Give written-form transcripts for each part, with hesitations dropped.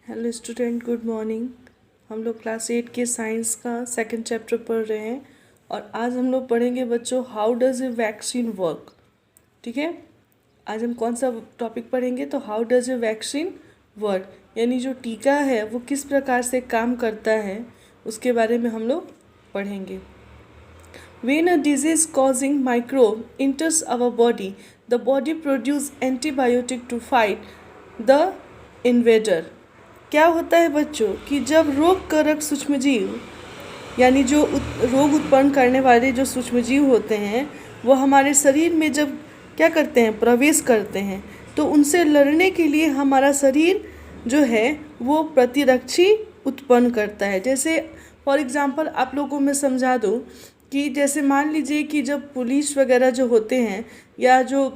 Hello student, good morning. हम लोग class 8 के साइंस का सेकंड चैप्टर पढ़ रहे हैं और आज हम लोग पढ़ेंगे बच्चों how does A vaccine work. ठीक है, आज हम कौन सा टॉपिक पढ़ेंगे तो how does A vaccine work, यानी जो टीका है वो किस प्रकार से काम करता है उसके बारे में हम लोग पढ़ेंगे। When a disease causing microbe enters our body, the body produces antibiotic to fight the invader। क्या होता है बच्चों कि जब रोग कारक सूक्ष्मजीव यानी जो रोग उत्पन्न करने वाले जो सूक्ष्मजीव होते हैं वो हमारे शरीर में जब क्या करते हैं, प्रवेश करते हैं, तो उनसे लड़ने के लिए हमारा शरीर जो है वो प्रतिरक्षी उत्पन्न करता है। जैसे फॉर एग्जांपल आप लोगों को मैं समझा दूँ कि जैसे मान लीजिए कि जब पुलिस वगैरह जो होते हैं या जो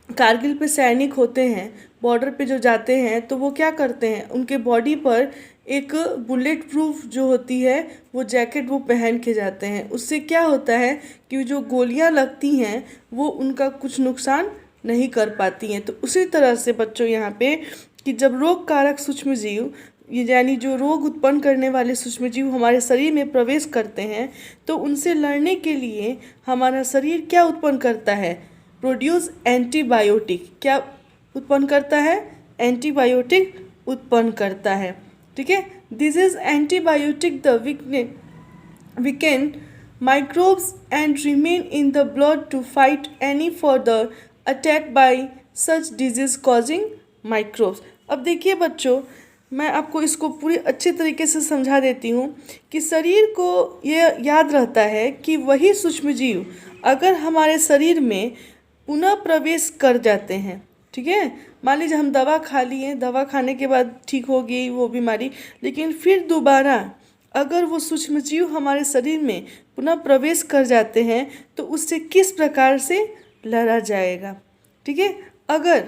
कारगिल पे सैनिक होते हैं, बॉर्डर पे जो जाते हैं, तो वो क्या करते हैं, उनके बॉडी पर एक बुलेट प्रूफ जो होती है वो जैकेट वो पहन के जाते हैं। उससे क्या होता है कि जो गोलियां लगती हैं वो उनका कुछ नुकसान नहीं कर पाती हैं। तो उसी तरह से बच्चों यहाँ पे कि जब रोग कारक सूक्ष्मजीव यानी जो रोग उत्पन्न करने वाले सूक्ष्मजीव हमारे शरीर में प्रवेश करते हैं तो उनसे लड़ने के लिए हमारा शरीर क्या उत्पन्न करता है, प्रोड्यूस एंटीबायोटिक। क्या उत्पन्न करता है, एंटीबायोटिक उत्पन्न करता है। ठीक है, this is antibiotic the weaken microbes and remain in the blood to fight any further attack by such disease causing microbes. अब देखिए बच्चों, मैं आपको इसको पूरी अच्छे तरीके से समझा देती हूँ कि शरीर को ये याद रहता है कि वही सूक्ष्मजीव अगर हमारे शरीर में पुनः प्रवेश कर जाते हैं, ठीक है, मान लीजिए हम दवा खा लिए, दवा खाने के बाद ठीक हो गई वो बीमारी, लेकिन फिर दोबारा अगर वो सूक्ष्मजीव हमारे शरीर में पुनः प्रवेश कर जाते हैं तो उससे किस प्रकार से लड़ा जाएगा। ठीक है, अगर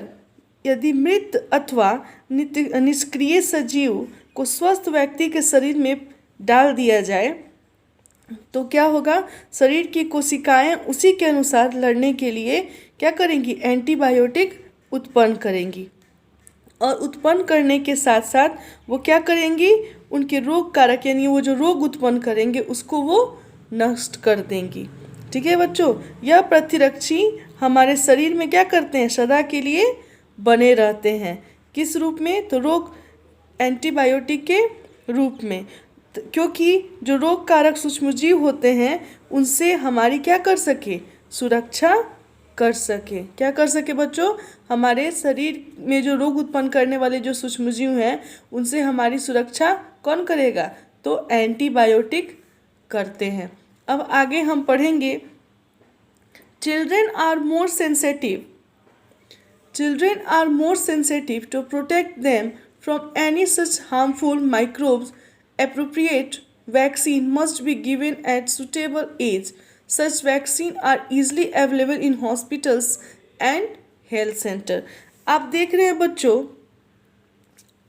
यदि मृत अथवा निष्क्रिय सजीव को स्वस्थ व्यक्ति के शरीर में डाल दिया जाए तो क्या होगा, शरीर की कोशिकाएं उसी के अनुसार लड़ने के लिए क्या करेंगी, एंटीबायोटिक उत्पन्न करेंगी और उत्पन्न करने के साथ साथ वो क्या करेंगी, उनके रोग कारक यानी वो जो रोग उत्पन्न करेंगे उसको वो नष्ट कर देंगी। ठीक है बच्चों, यह प्रतिरक्षी हमारे शरीर में क्या करते हैं, सदा के लिए बने रहते हैं। किस रूप में, तो रोग एंटीबायोटिक के रूप में, क्योंकि जो रोग कारक सूक्ष्मजीव होते हैं उनसे हमारी क्या कर सके, सुरक्षा कर सके। क्या कर सके बच्चों, हमारे शरीर में जो रोग उत्पन्न करने वाले जो सूक्ष्मजीव हैं उनसे हमारी सुरक्षा कौन करेगा, तो एंटीबायोटिक करते हैं। अब आगे हम पढ़ेंगे children are more sensitive Children are more sensitive to protect them from any such harmful microbes. Appropriate vaccine must be given at suitable age. Such vaccine are easily available in hospitals and health center. आप देख रहे हैं बच्चों,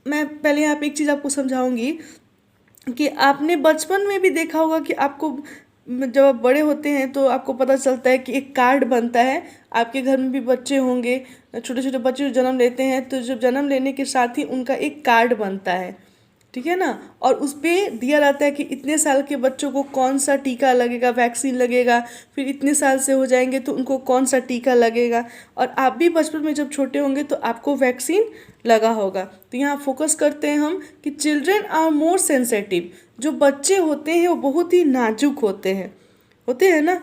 मैं पहले यहाँ पे एक चीज़ आपको समझाऊंगी कि आपने बचपन में भी देखा होगा कि आपको जब आप बड़े होते हैं तो आपको पता चलता है कि एक कार्ड बनता है। आपके घर में भी बच्चे होंगे, छोटे छोटे बच्चे जो जन्म लेते हैं तो जब जन्म लेने के साथ ही उनका एक कार्ड बनता है, ठीक है ना, और उस पर दिया रहता है कि इतने साल के बच्चों को कौन सा टीका लगेगा, वैक्सीन लगेगा, फिर इतने साल से हो जाएंगे तो उनको कौन सा टीका लगेगा। और आप भी बचपन में जब छोटे होंगे तो आपको वैक्सीन लगा होगा। तो यहाँ फोकस करते हैं हम कि चिल्ड्रेन आर मोर सेंसिटिव, जो बच्चे होते हैं वो बहुत ही नाजुक होते हैं ना।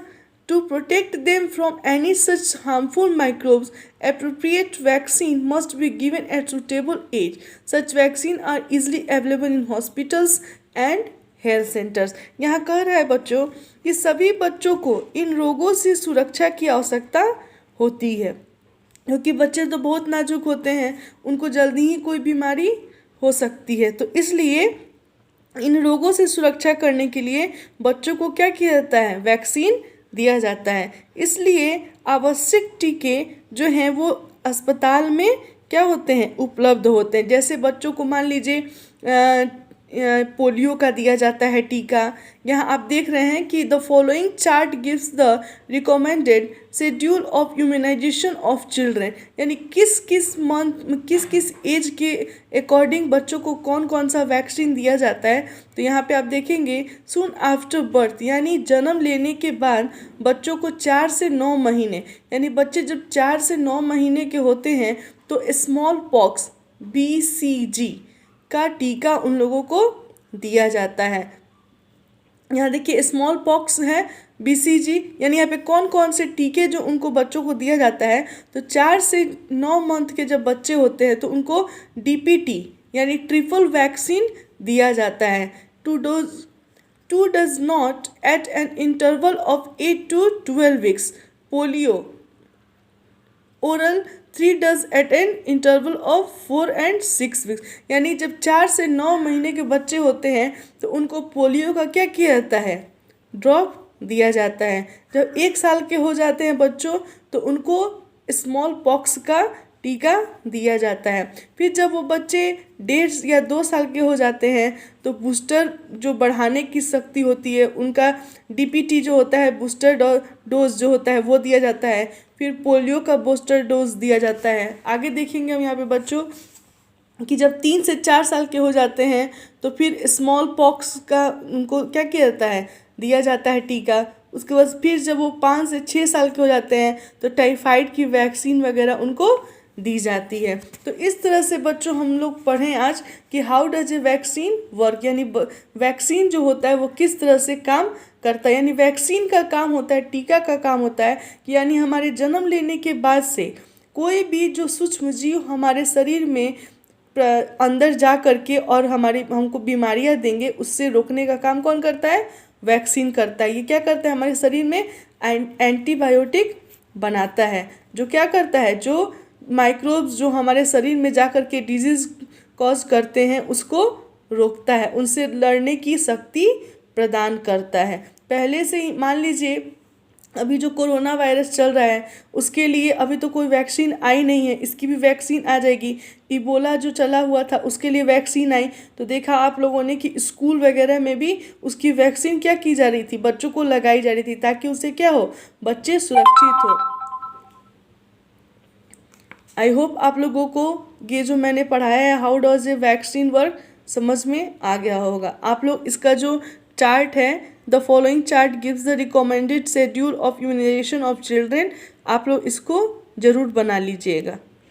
To protect them from any such harmful microbes, appropriate vaccine must be given at suitable age. Such vaccine are easily available in hospitals and health centers. यहाँ कह रहा है बच्चों कि सभी बच्चों को इन रोगों से सुरक्षा की आवश्यकता होती है, क्योंकि बच्चे तो बहुत नाजुक होते हैं, उनको जल्दी ही कोई बीमारी हो सकती है। तो इसलिए इन रोगों से सुरक्षा करने के लिए बच्चों को क्या किया जाता है, वैक्सीन दिया जाता है। इसलिए आवश्यक टीके जो हैं वो अस्पताल में क्या होते हैं, उपलब्ध होते हैं। जैसे बच्चों को मान लीजिए पोलियो का दिया जाता है टीका। यहाँ आप देख रहे हैं कि the following chart gives the recommended schedule of immunisation of children, यानी किस किस मंथ किस किस एज के अकॉर्डिंग बच्चों को कौन कौन सा वैक्सीन दिया जाता है। तो यहाँ पे आप देखेंगे सून आफ्टर बर्थ, यानी जन्म लेने के बाद बच्चों को 4 से 9 महीने, यानी बच्चे जब 4 से 9 महीने के होते हैं तो स्मॉल पॉक्स BCG का टीका उन लोगों को दिया जाता है। यहाँ देखिए स्मॉल पॉक्स है BCG, यानी यहाँ पे कौन कौन से टीके जो उनको बच्चों को दिया जाता है। तो 4 से 9 मंथ के जब बच्चे होते हैं तो उनको DPT यानी ट्रिपल वैक्सीन दिया जाता है। Two dose not at an interval of 8 to 12 weeks polio oral 3 dose at an interval of 4 and 6 weeks, यानी जब 4 से 9 महीने के बच्चे होते हैं तो उनको पोलियो का क्या किया जाता है, ड्रॉप दिया जाता है। जब 1 साल के हो जाते हैं बच्चों तो उनको स्मॉल पॉक्स का टीका दिया जाता है। फिर जब वो बच्चे 1.5 या 2 साल के हो जाते हैं तो बूस्टर जो बढ़ाने की शक्ति होती है उनका DPT जो होता है बूस्टर डोज जो होता है वो दिया जाता है। फिर पोलियो का बूस्टर डोज दिया जाता है। आगे देखेंगे हम यहाँ पे बच्चों कि जब 3 से 4 साल के हो जाते हैं तो फिर स्मॉल पॉक्स का उनको क्या किया जाता है, दिया जाता है टीका। उसके बाद फिर जब वो 5 से 6 साल के हो जाते हैं तो टाइफाइड की वैक्सीन वगैरह उनको दी जाती है। तो इस तरह से बच्चों हम लोग पढ़ें आज कि how does a vaccine work, यानी वैक्सीन जो होता है वो किस तरह से काम करता है। यानी वैक्सीन का काम होता है, टीका का काम होता है कि यानी हमारे जन्म लेने के बाद से कोई भी जो सूक्ष्म जीव हमारे शरीर में अंदर जा करके और हमको बीमारियां देंगे उससे रोकने का काम कौन करता है, वैक्सीन करता है। ये क्या करता है, हमारे शरीर में एंटीबायोटिक बनाता है, जो क्या करता है, जो माइक्रोब्स जो हमारे शरीर में जा कर के डिजीज़ कॉज करते हैं उसको रोकता है, उनसे लड़ने की शक्ति प्रदान करता है। पहले से ही मान लीजिए अभी जो कोरोना वायरस चल रहा है उसके लिए अभी तो कोई वैक्सीन आई नहीं है, इसकी भी वैक्सीन आ जाएगी। इबोला जो चला हुआ था उसके लिए वैक्सीन आई, तो देखा आप लोगों ने कि स्कूल वगैरह में भी उसकी वैक्सीन क्या की जा रही थी, बच्चों को लगाई जा रही थी ताकि उससे क्या हो, बच्चे सुरक्षित हो। आई होप आप लोगों को ये जो मैंने पढ़ाया है how does a vaccine work समझ में आ गया होगा। आप लोग इसका जो चार्ट है the following chart gives the recommended schedule of immunisation of children, आप लोग इसको ज़रूर बना लीजिएगा।